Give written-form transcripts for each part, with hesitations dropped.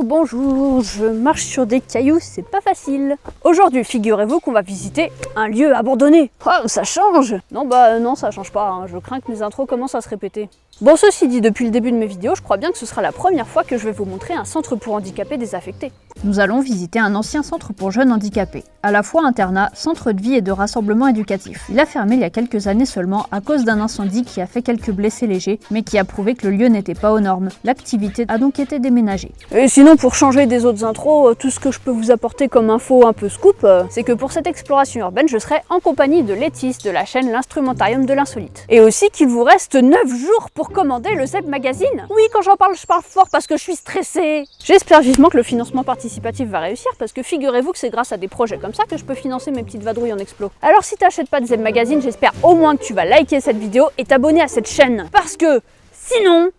Bonjour, je marche sur des cailloux, c'est pas facile. Aujourd'hui, figurez-vous qu'on va visiter un lieu abandonné. Oh, ça change! Non, ça change pas, hein. Je crains que mes intros commencent à se répéter. Bon, ceci dit, depuis le début de mes vidéos, je crois bien que ce sera la première fois que je vais vous montrer un centre pour handicapés désaffectés. Nous allons visiter un ancien centre pour jeunes handicapés, à la fois internat, centre de vie et de rassemblement éducatif. Il a fermé il y a quelques années seulement à cause d'un incendie qui a fait quelques blessés légers, mais qui a prouvé que le lieu n'était pas aux normes. L'activité a donc été déménagée. Et sinon, pour changer des autres intros, tout ce que je peux vous apporter comme info un peu scoop, c'est que pour cette exploration urbaine, je serai en compagnie de Létis de la chaîne L'Instrumentarium de l'Insolite. Et aussi qu'il vous reste 9 jours pour commander le ZEB Magazine. Oui, quand j'en parle, je parle fort parce que je suis stressée. J'espère vivement que le financement participatif va réussir parce que figurez-vous que c'est grâce à des projets comme ça que je peux financer mes petites vadrouilles en explo. Alors si t'achètes pas de ZEB Magazine, j'espère au moins que tu vas liker cette vidéo et t'abonner à cette chaîne. Parce que sinon...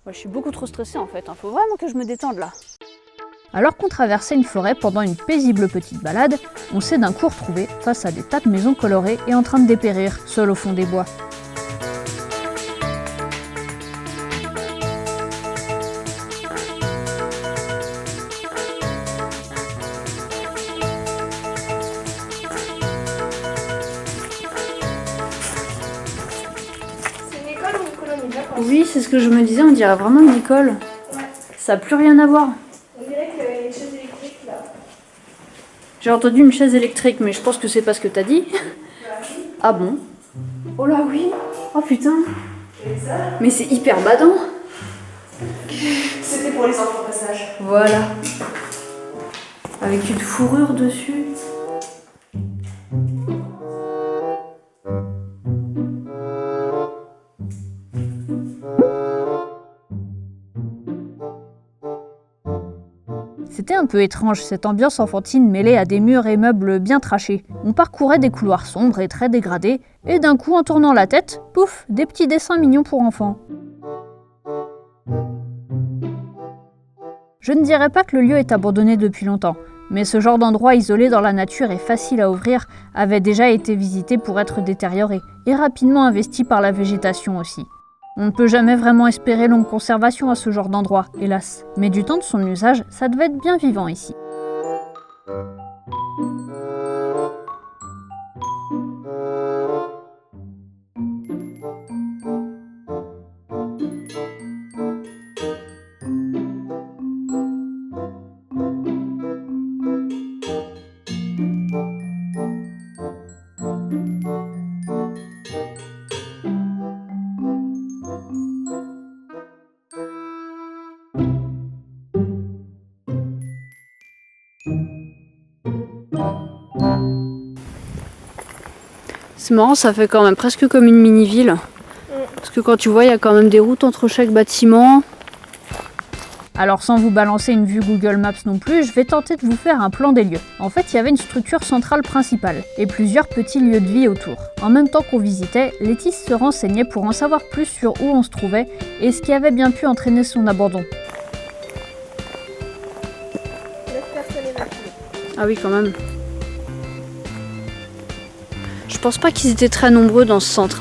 Ouais, je suis beaucoup trop stressée en fait, faut vraiment que je me détende là. Alors qu'on traversait une forêt pendant une paisible petite balade, on s'est d'un coup retrouvé face à des tas de maisons colorées et en train de dépérir, seules au fond des bois. Oui, c'est ce que je me disais, on dirait vraiment une école. Ouais. Ça n'a plus rien à voir. On dirait qu'il y a une chaise électrique là. J'ai entendu une chaise électrique, mais je pense que c'est pas ce que t'as dit. Ah bon? Oh là oui. Oh putain. Mais c'est hyper badant. C'était pour les enfants passage. Voilà. Avec une fourrure dessus. C'était un peu étrange, cette ambiance enfantine mêlée à des murs et meubles bien trachés. On parcourait des couloirs sombres et très dégradés, et d'un coup, en tournant la tête, pouf, des petits dessins mignons pour enfants. Je ne dirais pas que le lieu est abandonné depuis longtemps, mais ce genre d'endroit isolé dans la nature et facile à ouvrir avait déjà été visité pour être détérioré, et rapidement investi par la végétation aussi. On ne peut jamais vraiment espérer longue conservation à ce genre d'endroit, hélas. Mais du temps de son usage, ça devait être bien vivant ici. C'est marrant, ça fait quand même presque comme une mini-ville. Parce que quand tu vois, il y a quand même des routes entre chaque bâtiment. Alors sans vous balancer une vue Google Maps non plus, je vais tenter de vous faire un plan des lieux. En fait, il y avait une structure centrale principale et plusieurs petits lieux de vie autour. En même temps qu'on visitait, Létis se renseignait pour en savoir plus sur où on se trouvait et ce qui avait bien pu entraîner son abandon. Ah oui, quand même. Je pense pas qu'ils étaient très nombreux dans ce centre.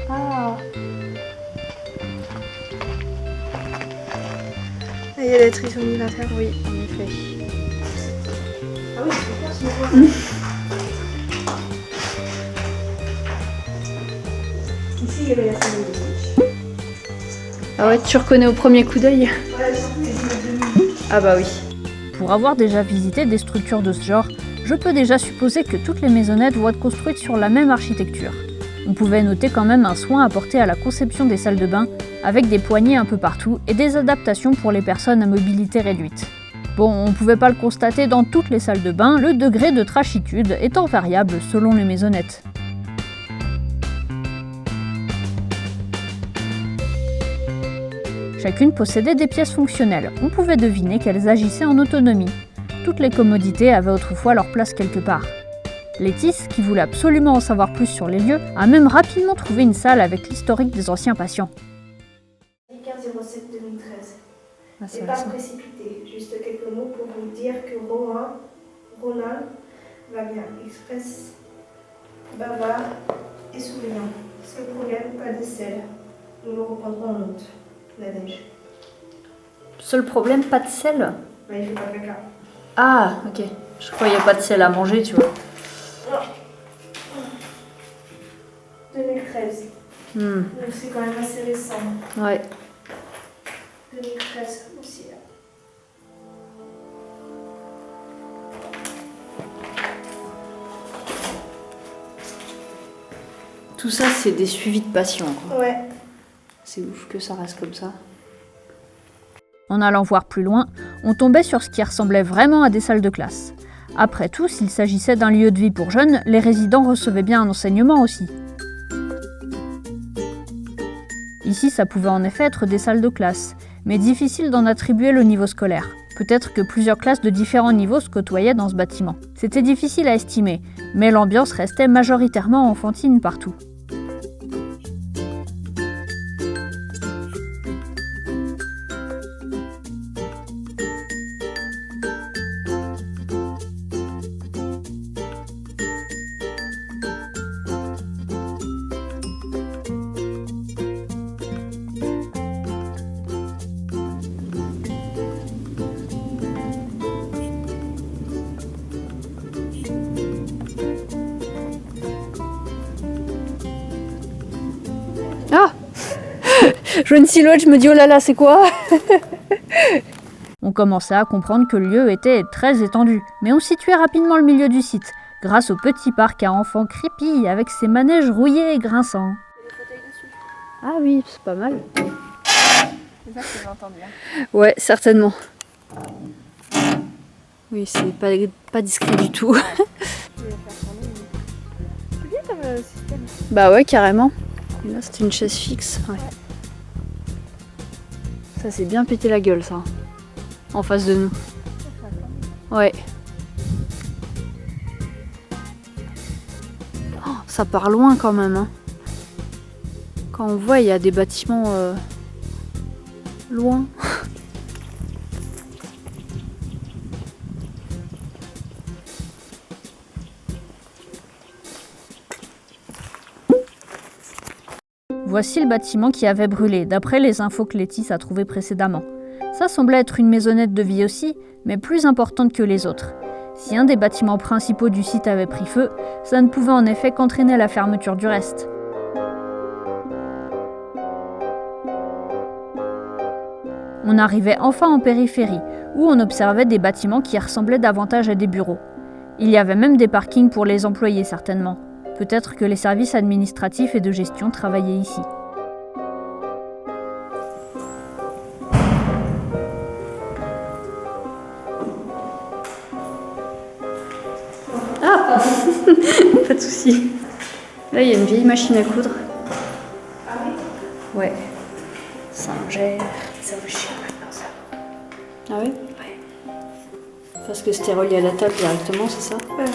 Ah. Il y a la triche unilatérale. Oui, en effet. Ah oui, c'est super, c'est Ici, il y avait la salle de musique. Ah ouais, tu reconnais au premier coup d'œil? Ouais, surtout les immeubles de musique. Ah bah oui. Pour avoir déjà visité des structures de ce genre, je peux déjà supposer que toutes les maisonnettes vont être construites sur la même architecture. On pouvait noter quand même un soin apporté à la conception des salles de bain, avec des poignées un peu partout et des adaptations pour les personnes à mobilité réduite. Bon, on pouvait pas le constater dans toutes les salles de bain, le degré de trashitude étant variable selon les maisonnettes. Chacune possédait des pièces fonctionnelles, on pouvait deviner qu'elles agissaient en autonomie. Toutes les commodités avaient autrefois leur place quelque part. Létice, qui voulait absolument en savoir plus sur les lieux, a même rapidement trouvé une salle avec l'historique des anciens patients. 15/07/2013. Ah, Et pas précipité, juste quelques mots pour vous dire que Ronald va bien, express, bavard et souriant. Seul problème, pas de sel. Nous le reprendrons en août. Nadège. Seul problème, pas de sel? Bah, il fait pas caca. Ah, ok. Je croyais pas de sel à manger, tu vois. 2013. Donc c'est quand même assez récent. Ouais. 2013 aussi. Là. Tout ça, c'est des suivis de patients, quoi. Ouais. C'est ouf que ça reste comme ça. En allant voir plus loin, on tombait sur ce qui ressemblait vraiment à des salles de classe. Après tout, s'il s'agissait d'un lieu de vie pour jeunes, les résidents recevaient bien un enseignement aussi. Ici, ça pouvait en effet être des salles de classe, mais difficile d'en attribuer le niveau scolaire. Peut-être que plusieurs classes de différents niveaux se côtoyaient dans ce bâtiment. C'était difficile à estimer, mais l'ambiance restait majoritairement enfantine partout. Ah, je vois une silhouette, je me dis oh là là, c'est quoi? On commençait à comprendre que le lieu était très étendu, mais on situait rapidement le milieu du site, grâce au petit parc à enfants creepy avec ses manèges rouillés et grinçants. Ah oui, c'est pas mal. C'est ça que j'entends bien. Ouais, certainement. Oui, c'est pas discret du tout. C'est bien comme système. Bah ouais, carrément. Et là, c'était une chaise fixe. Ouais. Ça s'est bien pété la gueule, ça. En face de nous. Ouais. Oh, ça part loin quand même. Hein. Quand on voit, il y a des bâtiments loin. Voici le bâtiment qui avait brûlé, d'après les infos que Létice a trouvées précédemment. Ça semblait être une maisonnette de vie aussi, mais plus importante que les autres. Si un des bâtiments principaux du site avait pris feu, ça ne pouvait en effet qu'entraîner la fermeture du reste. On arrivait enfin en périphérie, où on observait des bâtiments qui ressemblaient davantage à des bureaux. Il y avait même des parkings pour les employés certainement. Peut-être que les services administratifs et de gestion travaillaient ici. Ah pas de souci. Là, il y a une vieille machine à coudre. Ah oui? Ouais. Singer. Ça vaut cher maintenant ça. Ah oui? Ouais. Parce que c'était relié à la table directement, c'est ça? Ouais.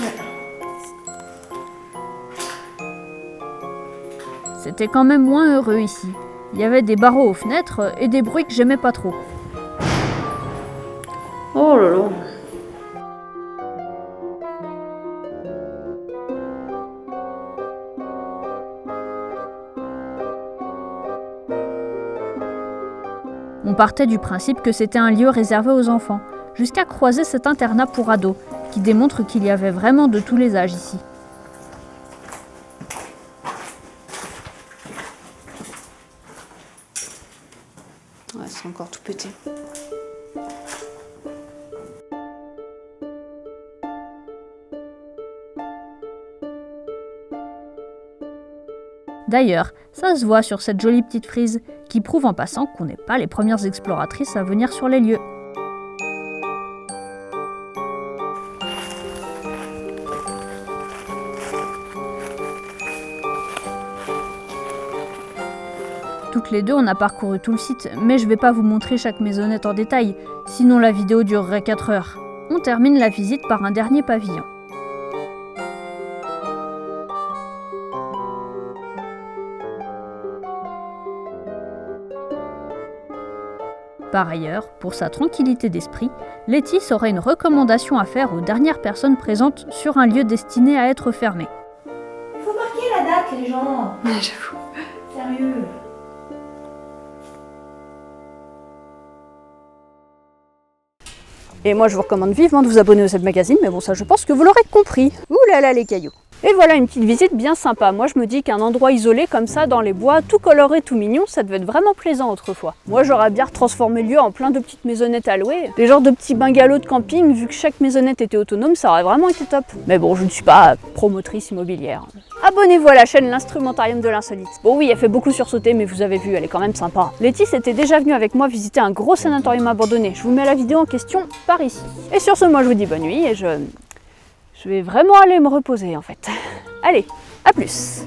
C'était quand même moins heureux ici. Il y avait des barreaux aux fenêtres et des bruits que j'aimais pas trop. Oh là là. On partait du principe que c'était un lieu réservé aux enfants, jusqu'à croiser cet internat pour ados, qui démontre qu'il y avait vraiment de tous les âges ici. Ouais, c'est encore tout pété. D'ailleurs, ça se voit sur cette jolie petite frise, qui prouve en passant qu'on n'est pas les premières exploratrices à venir sur les lieux. Toutes les deux, on a parcouru tout le site, mais je vais pas vous montrer chaque maisonnette en détail, sinon la vidéo durerait 4 heures. On termine la visite par un dernier pavillon. Par ailleurs, pour sa tranquillité d'esprit, Lettice aurait une recommandation à faire aux dernières personnes présentes sur un lieu destiné à être fermé. Il faut marquer la date, les gens. J'avoue. Sérieux. Et moi je vous recommande vivement de vous abonner au Seb Magazine, mais bon ça je pense que vous l'aurez compris. Ouh là là les cailloux. Et voilà une petite visite bien sympa. Moi je me dis qu'un endroit isolé comme ça dans les bois, tout coloré, tout mignon, ça devait être vraiment plaisant autrefois. Moi j'aurais bien transformé le lieu en plein de petites maisonnettes à louer. Des genres de petits bungalows de camping, vu que chaque maisonnette était autonome, ça aurait vraiment été top. Mais bon, je ne suis pas promotrice immobilière. Abonnez-vous à la chaîne L'Instrumentarium de l'Insolite. Bon oui, elle fait beaucoup sursauter, mais vous avez vu, elle est quand même sympa. Lettice était déjà venue avec moi visiter un gros sanatorium abandonné. Je vous mets la vidéo en question par ici. Et sur ce, moi je vous dis bonne nuit et je vais vraiment aller me reposer en fait. Allez, à plus!